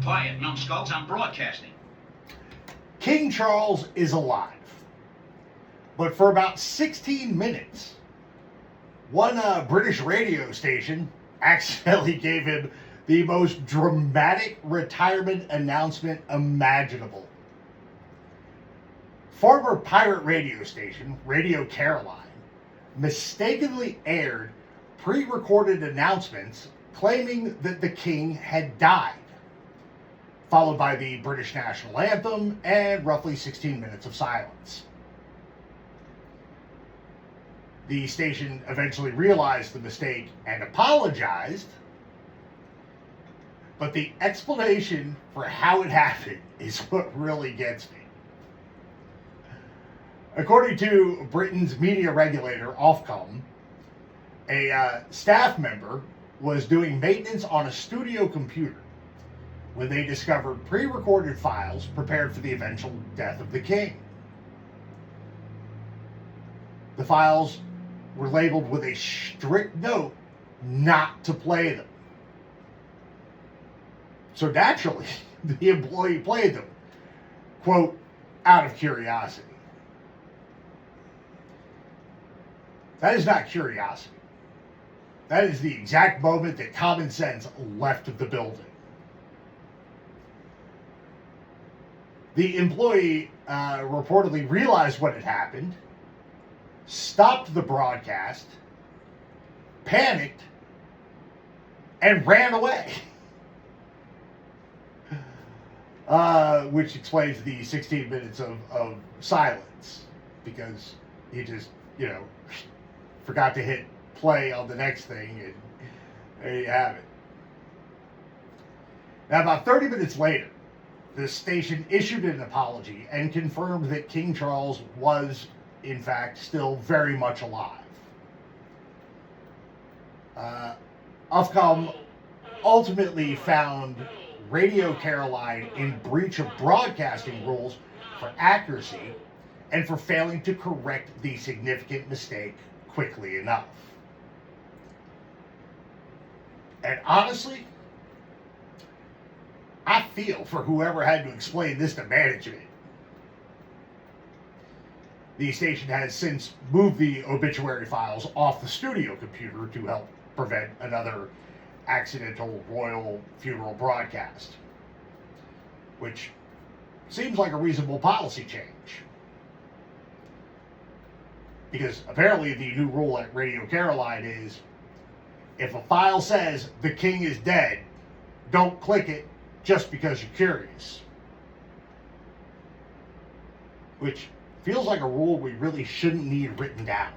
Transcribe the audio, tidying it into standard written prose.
Quiet, numbskulls, I'm broadcasting. King Charles is alive. But for about 16 minutes, one British radio station accidentally gave him the most dramatic retirement announcement imaginable. Former pirate radio station, Radio Caroline, mistakenly aired pre-recorded announcements claiming that the king had died, followed by the British national anthem and roughly 16 minutes of silence. The station eventually realized the mistake and apologized, but the explanation for how it happened is what really gets me. According to Britain's media regulator, Ofcom, a staff member was doing maintenance on a studio computer when they discovered pre-recorded files prepared for the eventual death of the king. The files were labeled with a strict note not to play them. So naturally, the employee played them, quote, out of curiosity. That is not curiosity. That is the exact moment that common sense left the building. The employee reportedly realized what had happened, stopped the broadcast, panicked, and ran away. Which explains the 16 minutes of silence, because he just, forgot to hit play on the next thing, and there you have it. Now, about 30 minutes later, the station issued an apology and confirmed that King Charles was, in fact, still very much alive. Ofcom ultimately found Radio Caroline in breach of broadcasting rules for accuracy and for failing to correct the significant mistake quickly enough. And honestly, I feel for whoever had to explain this to management. The station has since moved the obituary files off the studio computer to help prevent another accidental royal funeral broadcast, which seems like a reasonable policy change. Because apparently the new rule at Radio Caroline is, if a file says the king is dead, don't click it just because you're curious. Which feels like a rule we really shouldn't need written down.